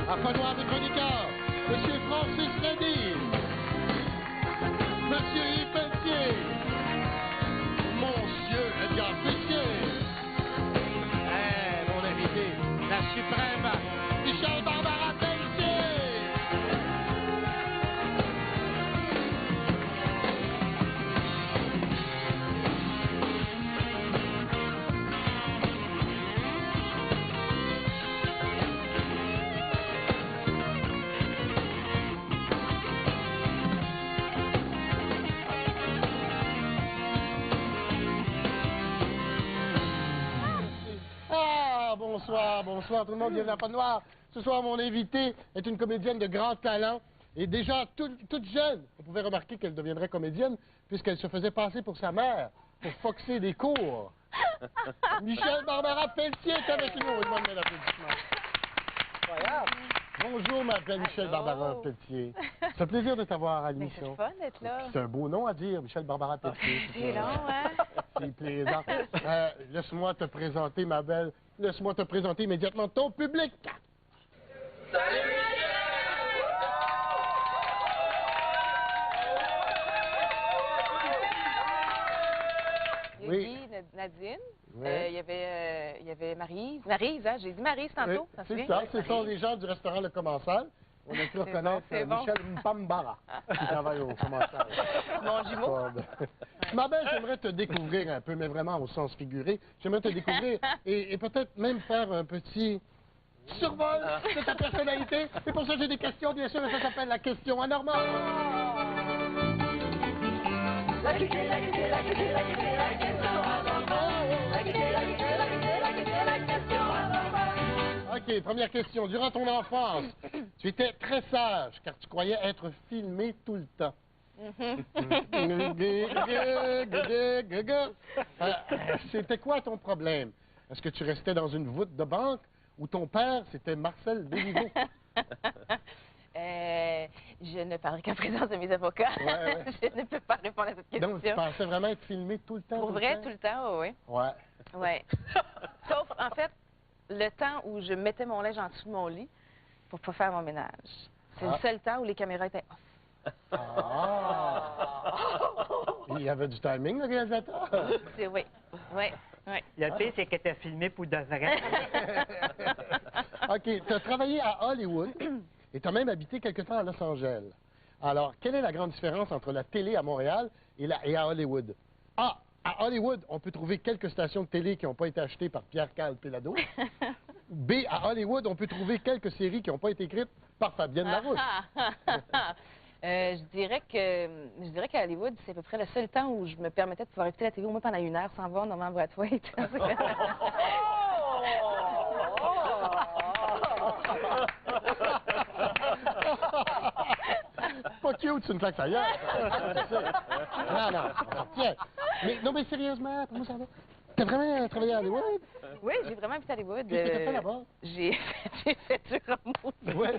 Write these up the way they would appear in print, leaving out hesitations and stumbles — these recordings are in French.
Afin des chroniqueurs, Monsieur Francis Reddy, Monsieur Yves Pelletier, Monsieur Edgar Pelletier, mon invité, la suprême, Michel Barbara Pelletier. Bonsoir, bonsoir, tout le monde, bienvenue à Pas de Noir. Ce soir, mon invité est une comédienne de grand talent et déjà toute jeune. On pouvait remarquer qu'elle deviendrait comédienne puisqu'elle se faisait passer pour sa mère pour foxer des cours. Michel Barbara Pelletier est avec nous. On demande l'applaudissement. Incroyable. Bonjour, ma belle Michel Barbara Pelletier. C'est un plaisir de t'avoir à l'émission. C'est fun d'être là. C'est un beau nom à dire, Michel Barbara Pelletier. C'est long, hein? C'est plaisant. Laisse-moi te présenter, ma belle. Laisse-moi te présenter immédiatement ton public. Salut, Michel! Oui. Nadine. Oui. Il y avait Maryse. Maryse, hein? J'ai dit Maryse tantôt. Oui, c'est ça. Ce sont les gens du restaurant Le Commensal. On a pu reconnaître Michel Mpambara qui travaille au Commensal. Mon jumeau. Ma belle, j'aimerais te découvrir un peu, mais vraiment au sens figuré. J'aimerais te découvrir et peut-être même faire un petit survol de ta personnalité. Et pour ça, j'ai des questions, bien sûr, et ça s'appelle la question anormale. OK, première question. Durant ton enfance, tu étais très sage, car tu croyais être filmé tout le temps. C'était quoi ton problème? Est-ce que tu restais dans une voûte de banque ou ton père, c'était Marcel Béliveau? Je ne parlerai qu'en présence de mes avocats. Ouais. Je ne peux pas répondre à cette question. Donc, tu pensais vraiment être filmé tout le temps? Pour vrai, tout le temps, oui. Ouais. Ouais. Sauf, en fait, le temps où je mettais mon linge en dessous de mon lit pour pas faire mon ménage. C'est le seul temps où les caméras étaient off. Ah! Il y avait du timing, le réalisateur? Oui. Le pire, c'est que tu as filmé pour de vrai. OK. Tu as travaillé à Hollywood et tu as même habité quelque temps à Los Angeles. Alors, quelle est la grande différence entre la télé à Montréal et à Hollywood? A. À Hollywood, on peut trouver quelques stations de télé qui n'ont pas été achetées par Pierre-Carl Péladeau. B. À Hollywood, on peut trouver quelques séries qui n'ont pas été écrites par Fabienne Larouche. Je dirais qu'à Hollywood, c'est à peu près le seul temps où je me permettais de pouvoir écouter la télé au moins pendant 1 heure sans voir Norman Brathwaite. Pas cute, c'est une claque ailleurs. Non, tiens. Mais sérieusement, comment ça va? T'as vraiment travaillé à Hollywood? Oui, j'ai vraiment habité à Hollywood. Qu'est-ce que t'as fait là-bas? J'ai fait du rameau. Oui.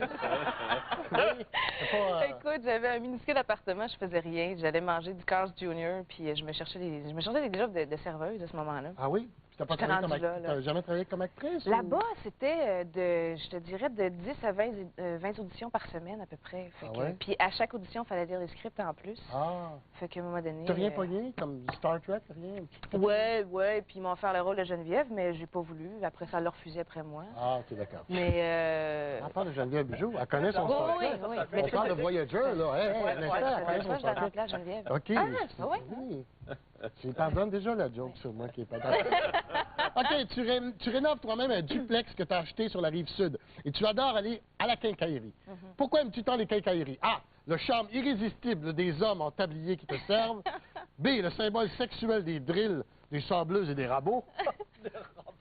Écoute, j'avais un minuscule appartement, je faisais rien. J'allais manger du Carl's Jr., puis je me cherchais des jobs de serveuse à ce moment-là. Ah oui? Puis t'as jamais travaillé comme actrice? Là-bas, c'était je te dirais, de 10 à 20 auditions par semaine à peu près. Puis à chaque audition, il fallait lire les scripts en plus. Ah. Fait qu'à un moment donné... T'as rien pogné, comme Star Trek, rien? Ouais, puis ils m'ont offert le rôle de Geneviève, mais j'ai pas voulu. Après, ça l'a refusé après moi. Ah, OK, d'accord. Mais... On parle de Geneviève Bijou, elle connaît son Star Trek. Oui. On parle de Voyager, là. Elle connaît son Star Trek. Geneviève. OK. Oui. Tu pardonnes déjà la joke sur moi qui est pas d'accord. OK, tu rénoves toi-même un duplex que tu as acheté sur la rive sud et tu adores aller à la quincaillerie. Pourquoi aimes-tu tant les quincailleries? A. Le charme irrésistible des hommes en tablier qui te servent. B. Le symbole sexuel des drills, des sableuses et des rabots.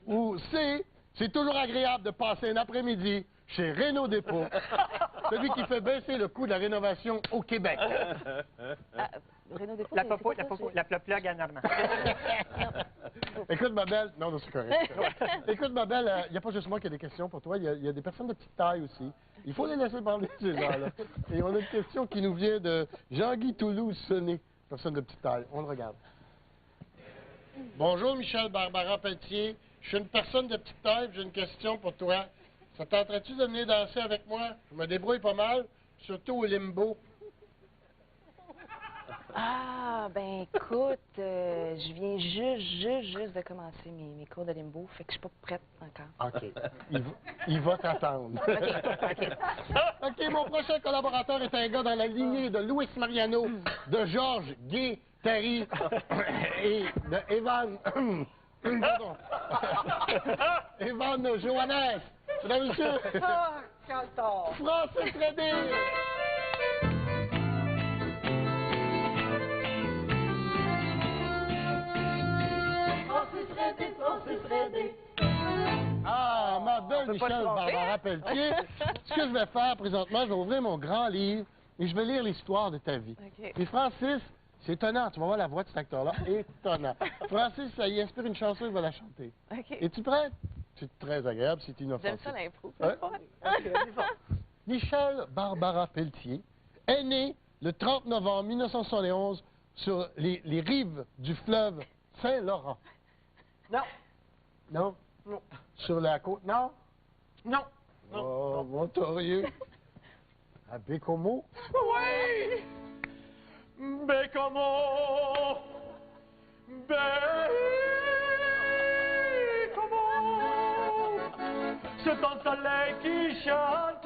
Ou C. C'est toujours agréable de passer un après-midi chez Renault Dépôt, celui qui fait baisser le coût de la rénovation au Québec. Renault Dépôt, La plug en normand. Écoute, ma belle... Non, c'est correct. Écoute, ma belle, il n'y a pas juste moi qui ai des questions pour toi. Il y a des personnes de petite taille aussi. Il faut les laisser parler, ces gens-là. Et on a une question qui nous vient de Jean-Guy Toulouse-Sonné, personne de petite taille. On le regarde. Bonjour, Michel Barbara Pelletier. Je suis une personne de petite taille, j'ai une question pour toi. Ça te tenterait-tu de venir danser avec moi? Je me débrouille pas mal, surtout au limbo. Ah, ben écoute, je viens juste de commencer mes cours de limbo, fait que je suis pas prête encore. OK. Il va t'attendre. OK. OK, mon prochain collaborateur est un gars dans la lignée de Luis Mariano, de Georges Guy Terry et de Evan... Pardon. Evan Johannes. Mesdames et messieurs, Francis Redé. Ah, ma belle Michel Barbara Pelletier. Ce que je vais faire présentement, je vais ouvrir mon grand livre et je vais lire l'histoire de ta vie. OK. Et Francis, c'est étonnant, tu vas voir la voix de cet acteur-là, étonnant. Francis, ça y inspire une chanson, il va la chanter. OK. Es-tu prête? C'est très agréable, c'est J'aime inoffensif. ça l'impro. Ouais. Michel Barbara Pelletier est né le 30 novembre 1971 sur les rives du fleuve Saint-Laurent. Non. Non? Non. Sur la côte nord? Non. Oh, Montorieux. À Bécomo? Oui! Bécomo! Ce temps de soleil qui chante,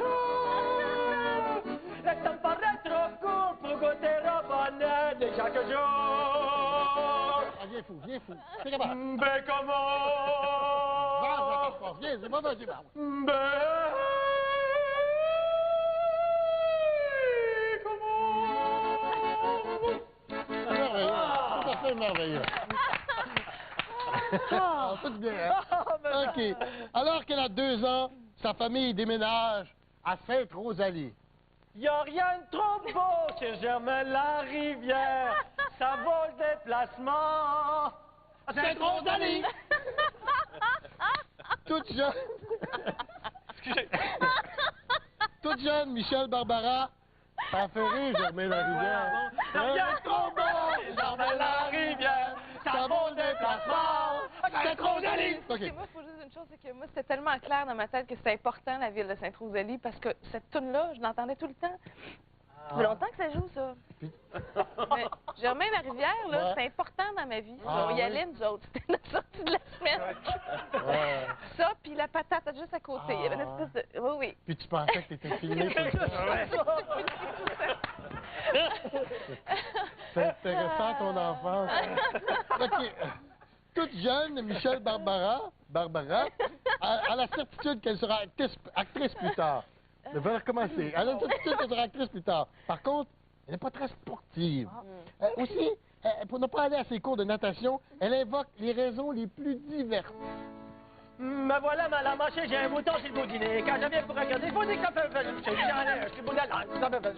le temps paraît trop court pour goûter au bonheur de chaque jour. Ah, viens fou, viens fou. C'est capable. Bécomo! Viens, c'est moi, vas-y, va. Merveilleux, tout à fait merveilleux. Ah, tout bien, hein? OK. Alors qu'elle a 2 ans, sa famille déménage à Sainte-Rosalie. Y a rien de trop beau chez Germain-la-Rivière. Ça vaut le déplacement. Sainte-Rosalie! Toute jeune... Toute jeune, Michel Barbara, ça fait rire, Germain-la-Rivière. Rien de trop beau chez Germain-la-Rivière. Ça vaut le déplacement. Sainte-Rosalie! OK. Moi, il faut juste une chose, c'est que moi, c'était tellement clair dans ma tête que c'était important, la ville de Sainte-Rosalie, parce que cette toune-là, je l'entendais tout le temps. Ça fait longtemps que ça joue, ça. Mais Germain-la-Rivière, là, Ouais. c'est important dans ma vie. Ah, On y oui? allait, nous autres. C'était notre sortie de la semaine. Ouais. Ça, puis la patate juste à côté. Il y avait une espèce de... Oui, oui. Puis tu pensais que t'étais filmé tout le temps. C'est intéressant, ton enfance. OK. Toute jeune, Michel Barbara a la certitude qu'elle sera actrice plus tard. Je vais recommencer. Elle a la certitude qu'elle sera actrice plus tard. Par contre, elle n'est pas très sportive. Aussi, pour ne pas aller à ses cours de natation, elle invoque les raisons les plus diverses. Me voilà mal à marcher, j'ai un bouton sur le bout du nez. Quand je viens pour regarder, il faut dire que ça fait... J'en ai un sur le bout de la langue. Ça me fait...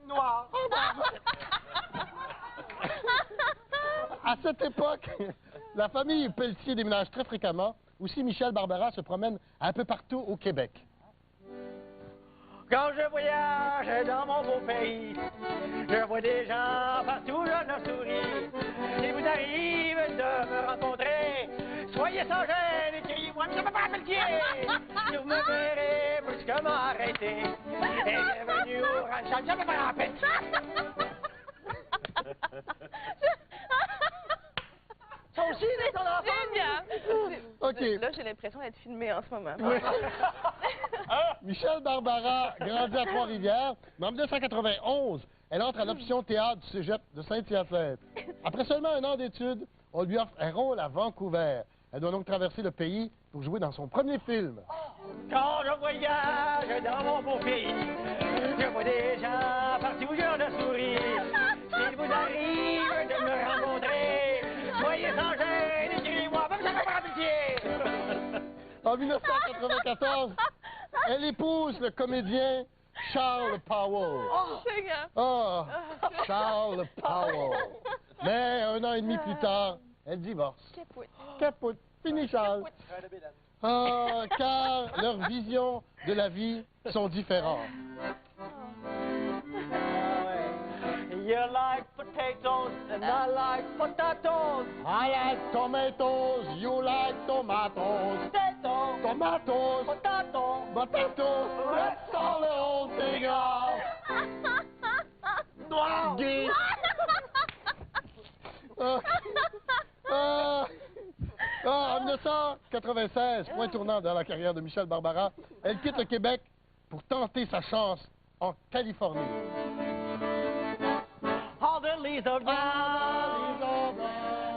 Noir. À cette époque, la famille Pelletier déménage très fréquemment. Aussi, Michel Barbara se promène un peu partout au Québec. Quand je voyage dans mon beau pays, je vois des gens partout, je leur souris. Il vous arrive de me rencontrer, soyez sans gêne, écrivez-moi, je ne peux pas Pelletier. Si vous me verrez brusquement arrêter, et bienvenue au ranch, je ne peux pas rappeler. Ça aussi, c'est ton enfant? Génial! OK. Là, j'ai l'impression d'être filmée en ce moment. Michel Barbara grandit à Trois-Rivières, mais en 1991, elle entre à l'option théâtre du cégep de Saint-Hyacinthe. Après seulement 1 an d'études, on lui offre un rôle à Vancouver. Elle doit donc traverser le pays pour jouer dans son premier film. Quand je voyage dans mon beau pays, je vois des gens partout, je leur souris. S'il vous arrive de me rencontrer, soyez sans gêne, écrivez-moi, même ça ne pas Pelletier. En 1994, elle épouse le comédien Charles Powell. Génial! Oh, Charles Powell. Mais 1 an et demi plus tard, elle divorce. Capoute. Capote. Fini, Charles. Ah, car leurs visions de la vie sont différentes. Il You like potatoes and I like potatoes. I like tomatoes, you like tomatoes. Potato, Tomatoes, potato. potatoes, let's all the whole thing off. Gay. En 1996, point tournant dans la carrière de Michel Barbara, elle quitte le Québec pour tenter sa chance en Californie. All the leaves are brown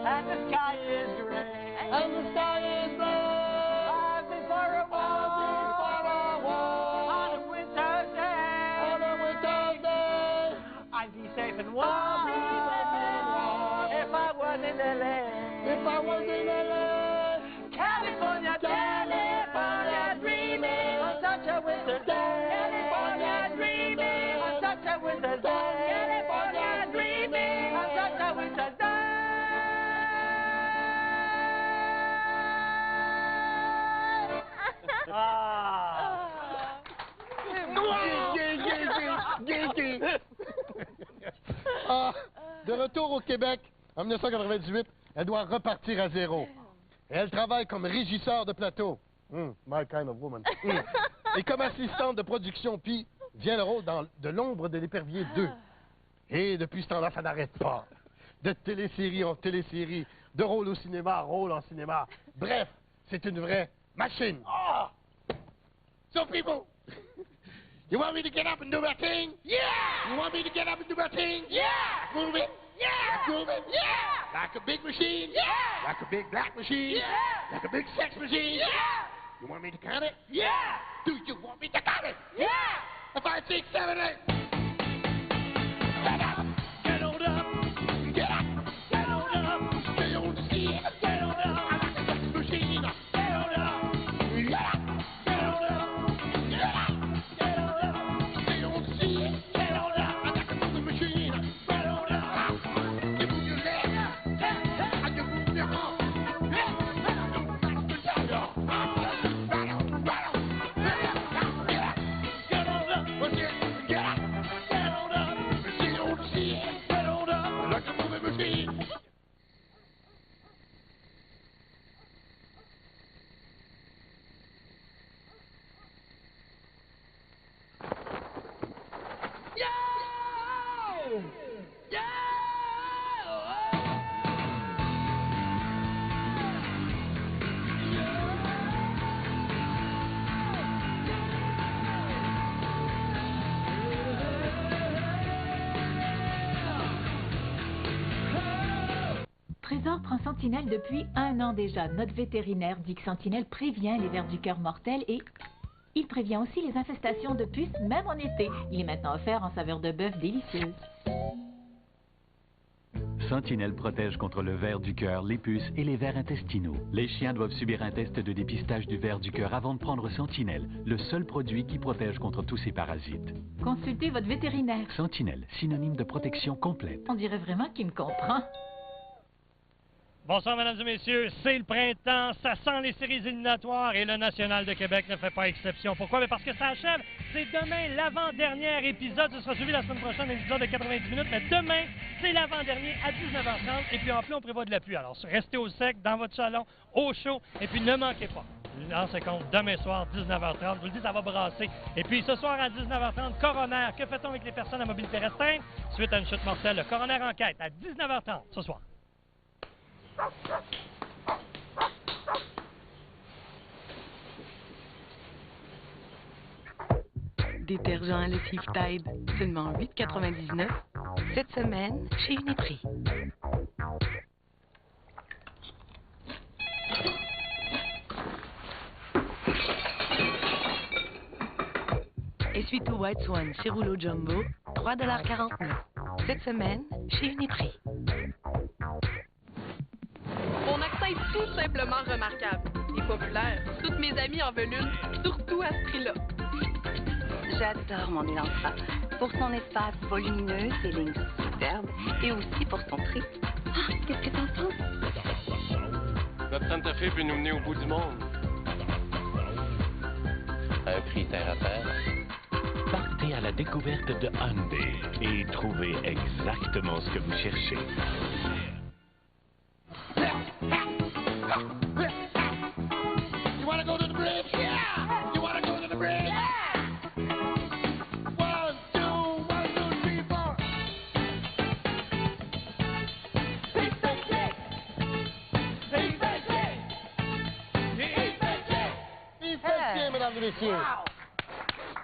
and the sky is gray. And the sky is blue. I've been for a walk on a winter's day. On a winter's day. I'd be safe and warm if I was in LA. If I was in LA. California, California, dreaming on such a winter's day. California, dreaming on such a winter's day. California, dreaming on such a winter's day. Ah. Ah, de retour au Québec, en 1998, elle doit repartir à zéro. Et elle travaille comme régisseur de plateau. My kind of woman. Et comme assistante de production, puis vient le rôle de l'ombre de l'épervier 2. Et depuis ce temps-là, ça n'arrête pas. De télésérie en télésérie, de rôle au cinéma, rôle en cinéma. Bref, c'est une vraie machine. Ah! So people, you want me to get up and do my thing? Yeah! You want me to get up and do my thing? Yeah! Move it? Yeah! Move it? Yeah! Like a big machine? Yeah! Like a big black machine? Yeah! Like a big sex machine? Yeah! You want me to count it? Yeah! Do you want me to count it? Yeah! 5, 6, 7, 8. Get up! Get on up! Get up! Get on up! Stay on the seat! Get on up! I like a sex machine! Get on up! Get up! Get on up! Get up! Get on up! Stay on the seat! Get on up! I like a moving machine! Get on up! You move your legs! And you move your arms! Trésor prend Sentinelle depuis 1 an déjà. Notre vétérinaire dit que Sentinelle prévient les vers du cœur mortels et il prévient aussi les infestations de puces, même en été. Il est maintenant offert en saveur de bœuf délicieuse. Sentinelle protège contre le ver du cœur, les puces et les vers intestinaux. Les chiens doivent subir un test de dépistage du ver du cœur avant de prendre Sentinelle, le seul produit qui protège contre tous ces parasites. Consultez votre vétérinaire. Sentinelle, synonyme de protection complète. On dirait vraiment qu'il me comprend. Bonsoir, mesdames et messieurs. C'est le printemps, ça sent les séries éliminatoires et le National de Québec ne fait pas exception. Pourquoi? Mais parce que ça achève. C'est demain l'avant-dernier épisode. Ce sera suivi la semaine prochaine, un épisode de 90 minutes. Mais demain, c'est l'avant-dernier à 19h30. Et puis en plus, on prévoit de la pluie. Alors, restez au sec, dans votre salon, au chaud. Et puis ne manquez pas. Lancez compte, demain soir, 19h30. Je vous le dis, ça va brasser. Et puis ce soir à 19h30, coroner. Que fait-on avec les personnes à mobilité restreinte? Suite à une chute mortelle, le coroner enquête à 19h30 ce soir. Détergent à lessive Tide, seulement 8,99 cette semaine chez Uniprix. Essuie-tout White Swan chez Rouleau Jumbo, 3,49 $ cette semaine chez Uniprix. Mon accent est tout simplement remarquable et populaire. Toutes mes amies en veulent une, surtout à ce prix-là. J'adore mon Elantra pour son espace volumineux, ses lignes superbes et aussi pour son prix. Ah, qu'est-ce que t'en penses? Notre Santa Fe peut nous mener au bout du monde. À un prix terre à terre. Partez à la découverte de Hyundai et trouvez exactement ce que vous cherchez. You wanna go to the bridge? Yeah! You wanna go to the bridge? Yeah! 1, 2, 3, 4. Yves Pelletier, mesdames et messieurs.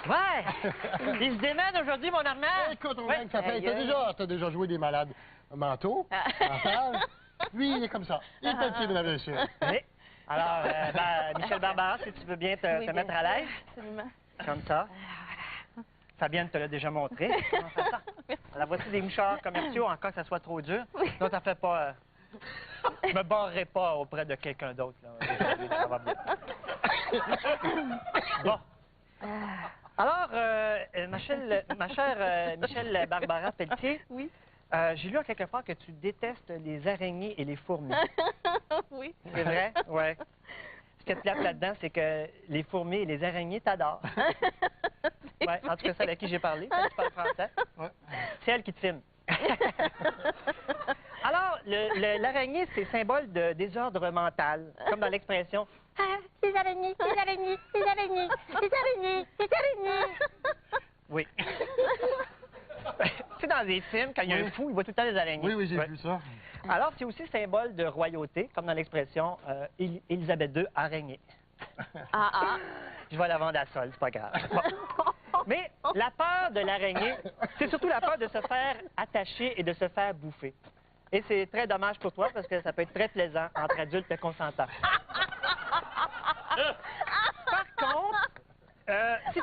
Ouais! Il se démène aujourd'hui, mon Armand! Écoute, on Ouais. gagne, ça fait. T'as déjà joué des malades mentaux. Lui, il est comme ça. Yves Pelletier, mesdames et messieurs. Oui. Alors, Michel Barbara, si tu veux bien te mettre à l'aise. Absolument. Comme ça. Fabienne te l'a déjà montré. Comment faire ça? Alors, voici des mouchoirs commerciaux, en cas que ça soit trop dur. Donc, ça fait pas... Je me barrerai pas auprès de quelqu'un d'autre. Là. Ça va bien. Bon. Alors, ma chère Michel Barbara Pelletier, Oui. j'ai lu en quelque part que tu détestes les araignées et les fourmis. Oui. C'est vrai? Oui. Ce qui est plate là-dedans, c'est que les fourmis et les araignées t'adorent. Ouais, en tout cas, celle à qui j'ai parlé, celle qui parle français. Ouais. C'est elle qui te filme. Alors, l'araignée, c'est symbole de désordre mental, comme dans l'expression « Ah, les araignées, les araignées, les araignées, les araignées, les araignées! » Oui. Tu sais, dans les films, quand il y a un fou, il voit tout le temps les araignées. Oui, j'ai vu ça. Alors, c'est aussi symbole de royauté, comme dans l'expression Élisabeth II, araignée. Je vais la vendre à sol, c'est pas grave. Bon. Mais la peur de l'araignée, c'est surtout la peur de se faire attacher et de se faire bouffer. Et c'est très dommage pour toi parce que ça peut être très plaisant entre adultes consentants. Par contre, si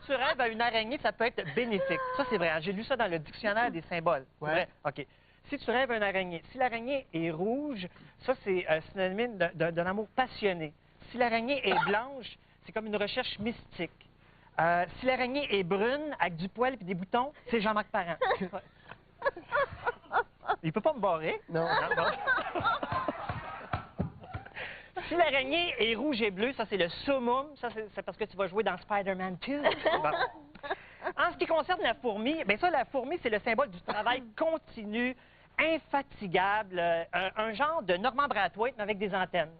tu rêves à une araignée, ça peut être bénéfique. Ça, c'est vrai. Hein? J'ai lu ça dans le dictionnaire des symboles. C'est vrai? OK. Si tu rêves à une araignée, si l'araignée est rouge, ça, c'est synonyme d'un amour passionné. Si l'araignée est blanche, c'est comme une recherche mystique. Si l'araignée est brune, avec du poil et des boutons, c'est Jean-Marc Parent. Il peut pas me barrer. Non. Si l'araignée est rouge et bleu, ça, c'est le summum. Ça, c'est parce que tu vas jouer dans Spider-Man 2. Bon. En ce qui concerne la fourmi, bien ça, la fourmi, c'est le symbole du travail continu, infatigable, un genre de Normand Brathwaite, mais avec des antennes.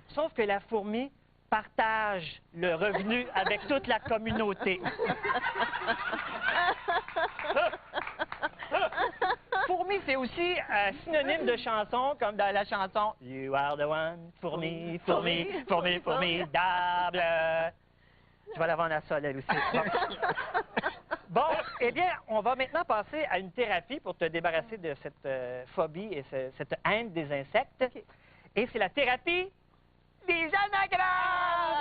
Sauf que la fourmi partage le revenu avec toute la communauté. Fourmi, c'est aussi synonyme de chanson, comme dans la chanson « You are the one, fourmi, fourmi, fourmi, formidable ». Je vais la vendre à sol, elle aussi. Bon, eh bien, on va maintenant passer à une thérapie pour te débarrasser de cette phobie et cette haine des insectes. Okay. Et c'est la thérapie des anagrammes!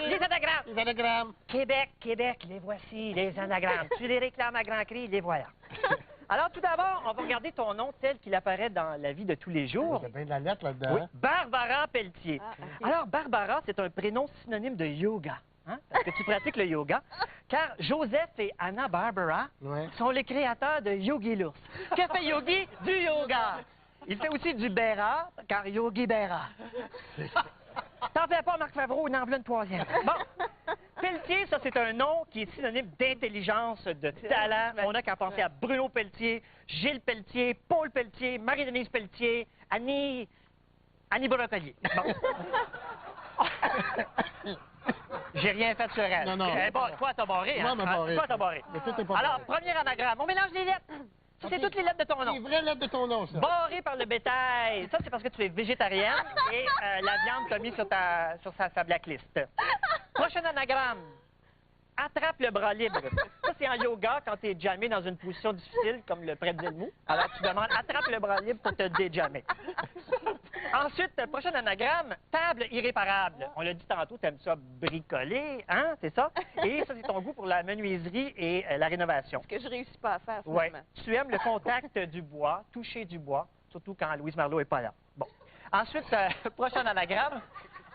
Des anagrammes! Les anagrammes! Québec, Québec, les voici, les anagrammes. Tu les réclames à grand cri, les voilà. Alors, tout d'abord, on va regarder ton nom tel qu'il apparaît dans la vie de tous les jours. Il y a bien de la lettre là-dedans. Oui, Barbara Pelletier. Alors, Barbara, c'est un prénom synonyme de yoga. Hein? Parce que tu pratiques le yoga. Car Joseph et Anna Barbara sont les créateurs de Yogi l'ours. Que fait Yogi? Du yoga. Il fait aussi du Berra, car Yogi Berra. T'en fais pas, Marc Favreau, il en veut une troisième. Bon. Pelletier, ça, c'est un nom qui est synonyme d'intelligence, de talent. On n'a qu'à penser à Bruno Pelletier, Gilles Pelletier, Paul Pelletier, Marie-Denise Pelletier, Annie Brocolier. Bon. J'ai rien fait sur elle. Non. Toi, t'as barré, hein? Moi, m'a barré. Toi, t'as barré. Alors, premier anagramme. On mélange les lettres. Ça, c'est toutes les lettres de ton nom. Les vraies lettres de ton nom, ça. Barré par le bétail. Ça, c'est parce que tu es végétarienne et la viande t'a mis sur sa blacklist. Prochain anagramme. Attrape le bras libre. Ça, c'est en yoga quand tu es jammé dans une position difficile, comme le pretzel mou. Alors, tu demandes attrape le bras libre pour te déjammer. Ensuite, prochain anagramme, table irréparable. On l'a dit tantôt, tu aimes ça bricoler, hein, c'est ça? Et ça, c'est ton goût pour la menuiserie et la rénovation. Ce que je réussis pas à faire, Oui. finalement. Tu aimes le contact du bois, toucher du bois, surtout quand Louise Marleau n'est pas là. Bon. Ensuite, prochain anagramme,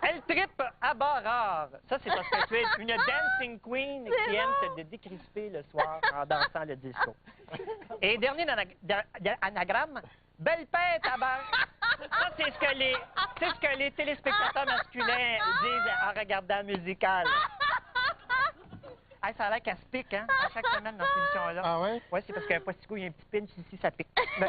elle trippe à bas rare. Ça, c'est parce que tu es une dancing queen qui aime te décrisper le soir en dansant le disco. Et dernier anagramme, belle pète à bas. Ça, c'est ce que les téléspectateurs masculins disent en regardant Musical. Hey, ça a l'air qu'elle se pique, hein, à chaque semaine dans cette émission-là. Ah ouais? Oui, c'est parce qu'un postico, il y a un petit pinch ici, ça pique. Ben,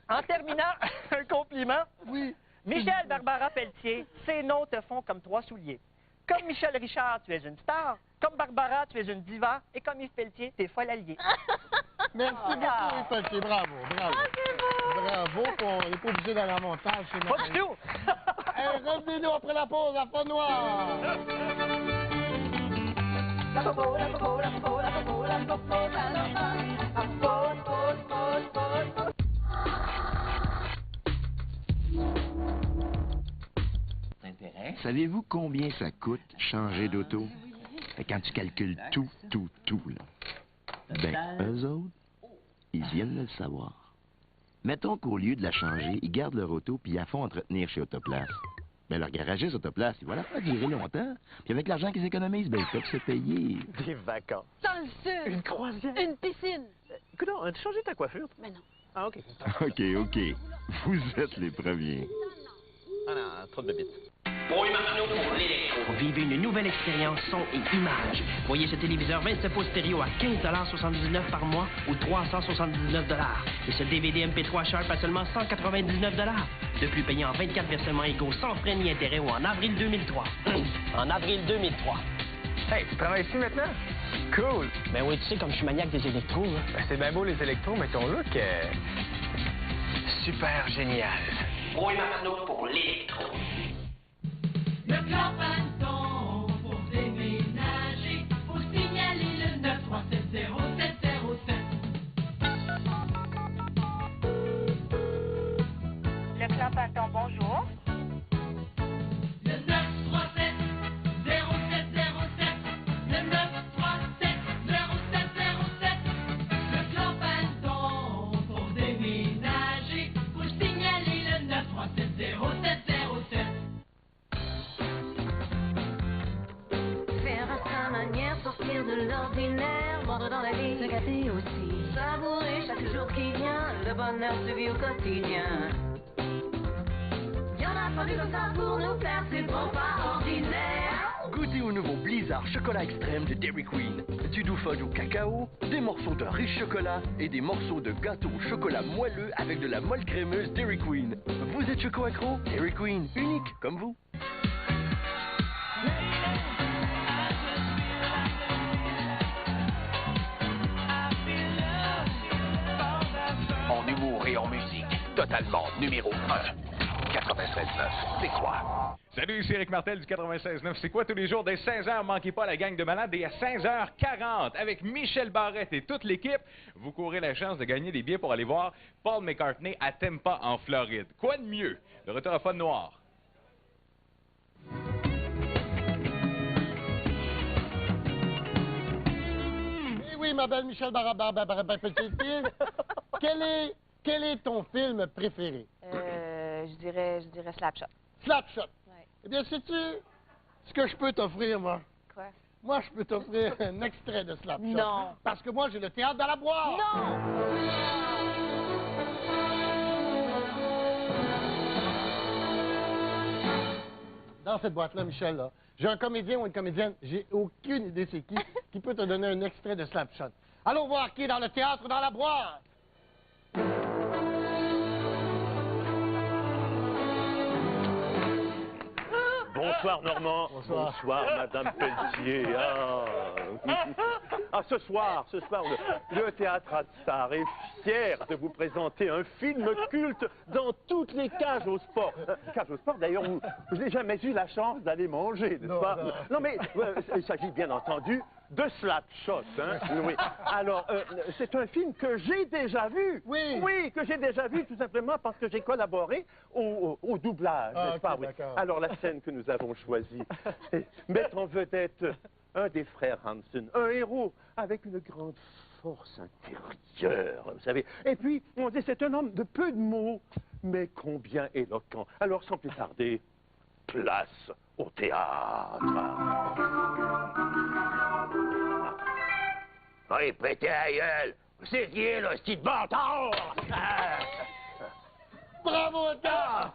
en terminant, un compliment. Oui. Michel Barbara Pelletier, ces noms te font comme 3 souliers. Comme Michel Richard, tu es une star. Comme Barbara, tu es une diva. Et comme Yves Pelletier, t'es folle alliée. Merci beaucoup, Yves Pelletier. Bravo, bravo. Bravo, on n'est pas obligé d'aller en montage. Pas du tout. Revenez-nous après la pause à Fond Noir. Savez-vous combien ça coûte changer d'auto? Quand tu calcules tout, là. Ben, eux autres, ils viennent de le savoir. Mettons qu'au lieu de la changer, ils gardent leur auto puis ils la font entretenir chez Autoplace. Ben, leur garagiste Autoplace, ils vont la faire durer longtemps. Puis avec l'argent qu'ils économisent, ben, ils peuvent se payer. Des vacances. Dans le sud. Une croisière. Une piscine. Écoute, as-tu changé ta coiffure? Mais non. Ah, OK. OK. Vous êtes les premiers. Ah non, trop de bêtises. Paul Martineau pour l'électro. Vivez une nouvelle expérience son et image. Voyez ce téléviseur 27 pouces stéréo à 15,79$ par mois ou 379$. Et ce DVD MP3 Sharp à seulement 199$. De plus payé en 24 versements égaux sans frais ni intérêt ou en avril 2003. En avril 2003. Hey, tu travailles ici maintenant? Cool. Ben oui, tu sais, comme je suis maniaque des électros, là. Ben, c'est bien beau les électros, mais ton look est super génial. Paul Martineau pour l'électro. Le plan Panton pour déménager, faut signaler le 9370707. Le plan Panton, bonjour. Le 9370707. Le 9370707. Le plan Panton pour déménager, faut signaler le 9370707. Faire à sa manière, sortir de l'ordinaire, mordre dans la vie, se gâter aussi. Savourer chaque jour qui vient, le bonheur se vit au quotidien. Y'en a pas vu comme ça pour nous faire, c'est bon, pas ordinaire. Goûtez au nouveau Blizzard chocolat extrême de Dairy Queen. Du doux fudge au cacao, des morceaux de riche chocolat et des morceaux de gâteau au chocolat moelleux avec de la molle crémeuse Dairy Queen. Vous êtes choco accro? Dairy Queen, unique comme vous. En humour et en musique, totalement numéro 1. 96.9, c'est quoi? Salut, c'est Eric Martel du 96.9. C'est quoi tous les jours dès 16h? Manquez pas la gang de malades et à 16h40 avec Michel Barrette et toute l'équipe, vous courez la chance de gagner des billets pour aller voir Paul McCartney à Tampa en Floride. Quoi de mieux? Le retour à Fun Noir. Oui, ma belle Michel Barrette-Petite-Fille, quel est ton film préféré? Je dirais Slapshot. Slapshot. Ouais. Eh bien, sais-tu ce que je peux t'offrir, moi? Quoi? Moi, je peux t'offrir un extrait de Slapshot. Non. Parce que moi, j'ai le théâtre dans la boîte. Non! Dans cette boîte-là, Michel, là, j'ai un comédien ou une comédienne, j'ai aucune idée c'est qui peut te donner un extrait de Slapshot. Allons voir qui est dans le théâtre dans la boîte. Bonsoir Normand. Bonsoir Madame Pelletier. Ce soir, le Théâtre Star est fier de vous présenter un film culte dans toutes les cages au sport. Cages au sport, d'ailleurs, je n'ai jamais eu la chance d'aller manger, n'est-ce pas? Non, mais il s'agit bien entendu de Slapshot. Hein? Oui. Alors, c'est un film que j'ai déjà vu. Oui, que j'ai déjà vu, tout simplement parce que j'ai collaboré au doublage, n'est-ce pas? Oui. Alors, la scène que nous avons choisie met en vedette un des frères Hansen, un héros avec une grande force intérieure, vous savez. Et puis, on dit, c'est un homme de peu de mots, mais combien éloquent. Alors, sans plus tarder, place au théâtre. Oui, pétez à gueule. C'est qui est le petit bâtard? Bravo, gars!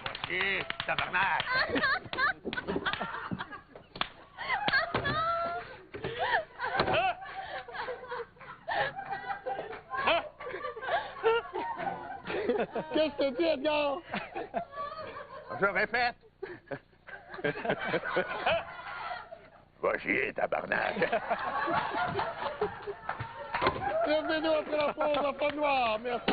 Voici, tabarnak! Qu'est-ce que tu dis, Edgar? Je répète. Va chier, tabarnak. Bienvenue après la pause en Fond Noir. Merci.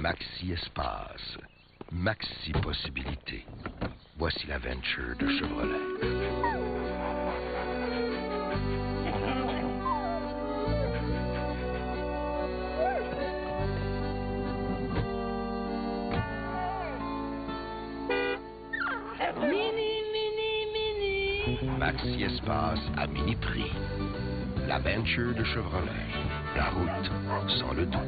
Maxi Espace, Maxi Possibilité. Voici la Venture de Chevrolet. Maxi Espace à mini prix. La Venture de Chevrolet. La route sans le doute.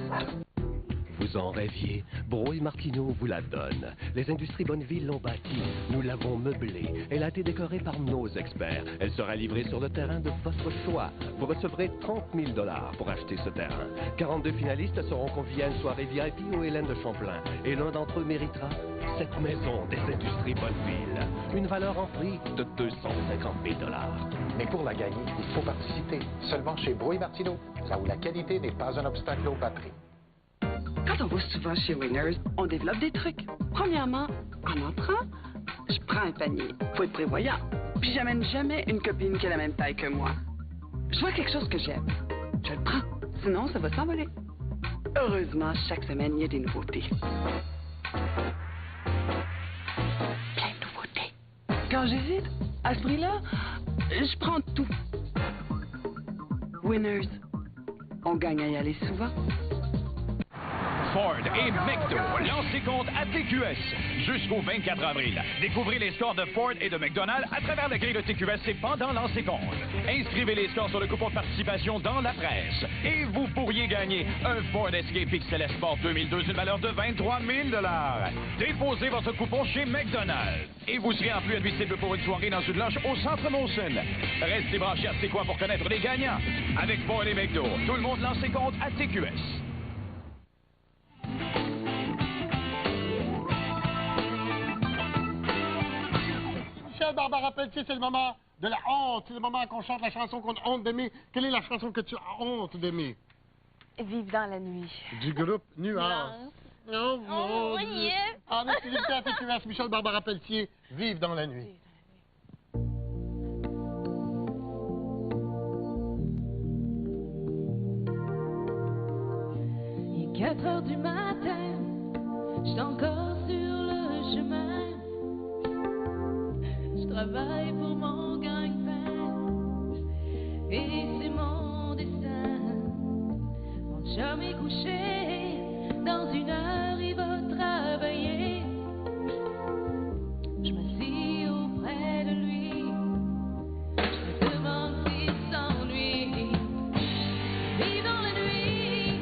Vous en rêviez, Bro et Martineau vous la donne. Les industries Bonneville l'ont bâtie, nous l'avons meublée. Elle a été décorée par nos experts. Elle sera livrée sur le terrain de votre choix. Vous recevrez 30 000 $ pour acheter ce terrain. 42 finalistes seront conviés à une soirée VIP au Hélène de Champlain. Et l'un d'entre eux méritera cette maison des industries Bonneville. Une valeur en prix de 250 000 $. Mais pour la gagner, il faut participer. Seulement chez Bro et Martineau, là où la qualité n'est pas un obstacle au batterie. Quand on va souvent chez Winners, on développe des trucs. Premièrement, en entrant, je prends un panier. Faut être prévoyant. Puis j'amène jamais une copine qui a la même taille que moi. Je vois quelque chose que j'aime. Je le prends. Sinon, ça va s'envoler. Heureusement, chaque semaine, il y a des nouveautés. Plein de nouveautés. Quand j'hésite, à ce prix-là, je prends tout. Winners, on gagne à y aller souvent. Ford et McDo, lancez compte à TQS jusqu'au 24 avril. Découvrez les scores de Ford et de McDonald's à travers la grille de TQS et pendant lancez compte. Inscrivez les scores sur le coupon de participation dans la presse. Et vous pourriez gagner un Ford Escape XL Sport 2002 d'une valeur de 23 000 $. Déposez votre coupon chez McDonald's. Et vous serez en plus admissible pour une soirée dans une loge au Centre Molson. Restez branchés à C'est quoi pour connaître les gagnants. Avec Ford et McDo, tout le monde lance ses comptes à TQS. Barbara Pelletier, c'est le moment de la honte. C'est le moment qu'on chante la chanson qu'on a honte d'aimer. Quelle est la chanson que tu as honte d'aimer? Vive dans la nuit. Du groupe Nuance. Oh, mon Dieu. En exclusivité à TQS, Michel Barbara Pelletier, Vive dans la nuit. Il est 4 heures du matin, je suis encore sur le chemin. Je travaille pour mon gagne-pain et c'est mon destin. Mon chum est couché, dans 1 heure il va travailler. Je m'assis auprès de lui, je me demande s'il s'ennuie. Vivre dans la nuit,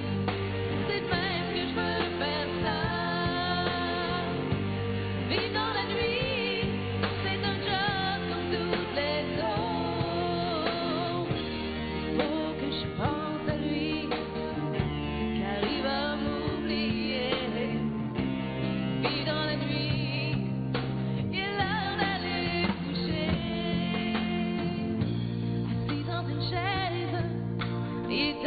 c'est de même que je veux faire ça. Vivre dans la nuit. It's